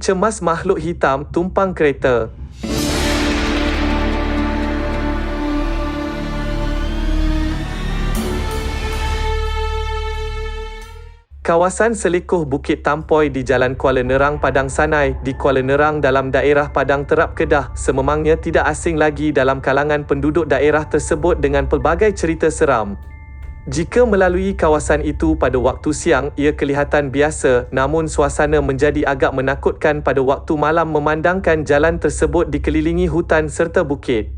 Cemas makhluk hitam tumpang kereta. Kawasan Selekoh Bukit Tampoi di Jalan Kuala Nerang, Padang Sanai di Kuala Nerang dalam daerah Padang Terap, Kedah sememangnya tidak asing lagi dalam kalangan penduduk daerah tersebut dengan pelbagai cerita seram. Jika melalui kawasan itu pada waktu siang, ia kelihatan biasa, namun suasana menjadi agak menakutkan pada waktu malam memandangkan jalan tersebut dikelilingi hutan serta bukit.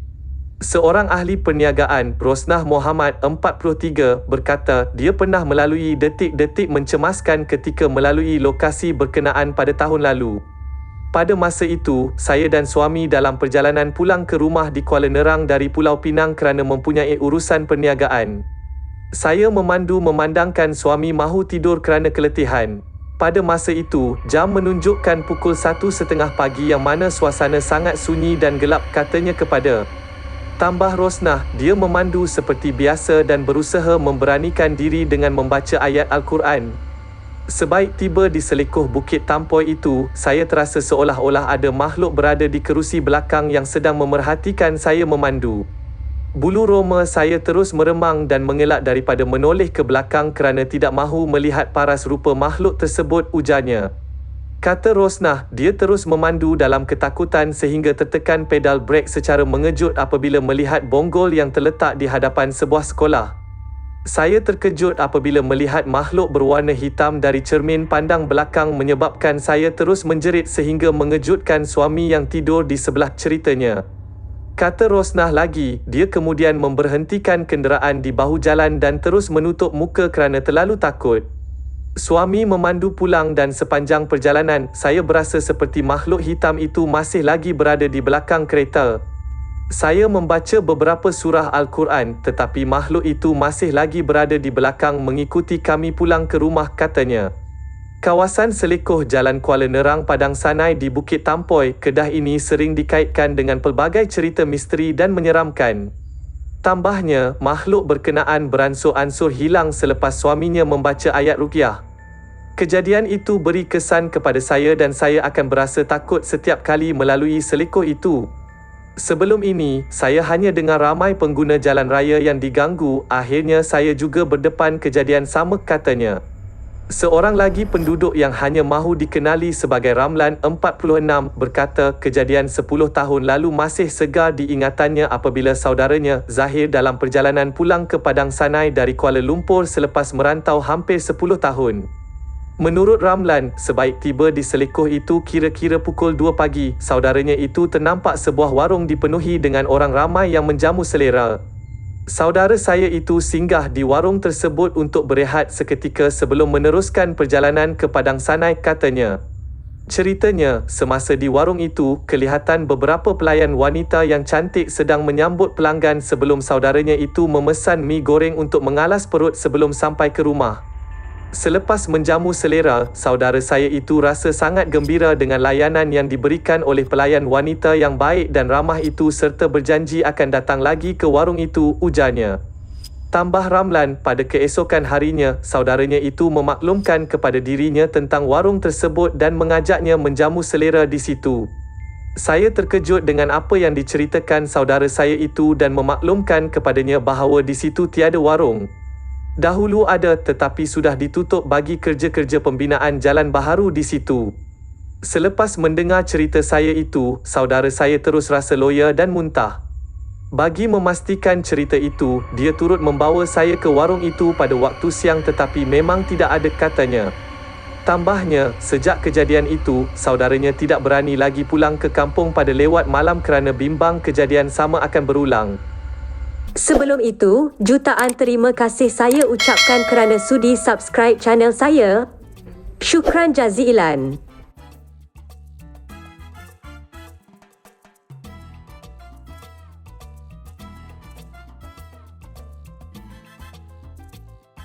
Seorang ahli perniagaan, Rosnah Muhammad, 43, berkata dia pernah melalui detik-detik mencemaskan ketika melalui lokasi berkenaan pada tahun lalu. Pada masa itu, saya dan suami dalam perjalanan pulang ke rumah di Kuala Nerang dari Pulau Pinang kerana mempunyai urusan perniagaan. Saya memandu memandangkan suami mahu tidur kerana keletihan. Pada masa itu, jam menunjukkan pukul 1.30 pagi yang mana suasana sangat sunyi dan gelap, katanya kepada tambah Rosnah, dia memandu seperti biasa dan berusaha memberanikan diri dengan membaca ayat Al-Quran. Sebaik tiba di Selekoh Bukit Tampoi itu, saya terasa seolah-olah ada makhluk berada di kerusi belakang yang sedang memerhatikan saya memandu. Bulu roma saya terus meremang dan mengelak daripada menoleh ke belakang kerana tidak mahu melihat paras rupa makhluk tersebut, ujarnya. Kata Rosnah, dia terus memandu dalam ketakutan sehingga tertekan pedal brek secara mengejut apabila melihat bonggol yang terletak di hadapan sebuah sekolah. Saya terkejut apabila melihat makhluk berwarna hitam dari cermin pandang belakang menyebabkan saya terus menjerit sehingga mengejutkan suami yang tidur di sebelah, ceritanya. Kata Rosnah lagi, dia kemudian memberhentikan kenderaan di bahu jalan dan terus menutup muka kerana terlalu takut. Suami memandu pulang dan sepanjang perjalanan, saya berasa seperti makhluk hitam itu masih lagi berada di belakang kereta. Saya membaca beberapa surah Al-Quran, tetapi makhluk itu masih lagi berada di belakang mengikuti kami pulang ke rumah, katanya. Kawasan Selekoh Jalan Kuala Nerang, Padang Sanai di Bukit Tampoi, Kedah ini sering dikaitkan dengan pelbagai cerita misteri dan menyeramkan. Tambahnya, makhluk berkenaan beransur-ansur hilang selepas suaminya membaca ayat ruqyah. Kejadian itu beri kesan kepada saya dan saya akan berasa takut setiap kali melalui Selekoh itu. Sebelum ini, saya hanya dengar ramai pengguna jalan raya yang diganggu, akhirnya saya juga berdepan kejadian sama, katanya. Seorang lagi penduduk yang hanya mahu dikenali sebagai Ramlan, 46, berkata kejadian 10 tahun lalu masih segar diingatannya apabila saudaranya, Zahir, dalam perjalanan pulang ke Padang Sanai dari Kuala Lumpur selepas merantau hampir 10 tahun. Menurut Ramlan, sebaik tiba di Selekoh itu kira-kira pukul 2 pagi, saudaranya itu ternampak sebuah warung dipenuhi dengan orang ramai yang menjamu selera. Saudara saya itu singgah di warung tersebut untuk berehat seketika sebelum meneruskan perjalanan ke Padang Sanai, katanya. Ceritanya, semasa di warung itu, kelihatan beberapa pelayan wanita yang cantik sedang menyambut pelanggan sebelum saudaranya itu memesan mi goreng untuk mengalas perut sebelum sampai ke rumah. Selepas menjamu selera, saudara saya itu rasa sangat gembira dengan layanan yang diberikan oleh pelayan wanita yang baik dan ramah itu serta berjanji akan datang lagi ke warung itu, ujarnya. Tambah Ramlan, pada keesokan harinya, saudaranya itu memaklumkan kepada dirinya tentang warung tersebut dan mengajaknya menjamu selera di situ. Saya terkejut dengan apa yang diceritakan saudara saya itu dan memaklumkan kepadanya bahawa di situ tiada warung. Dahulu ada, tetapi sudah ditutup bagi kerja-kerja pembinaan jalan baharu di situ. Selepas mendengar cerita saya itu, saudara saya terus rasa loya dan muntah. Bagi memastikan cerita itu, dia turut membawa saya ke warung itu pada waktu siang tetapi memang tidak ada, katanya. Tambahnya, sejak kejadian itu, saudaranya tidak berani lagi pulang ke kampung pada lewat malam kerana bimbang kejadian sama akan berulang. Sebelum itu, jutaan terima kasih saya ucapkan kerana sudi subscribe channel saya. Syukran jazilan.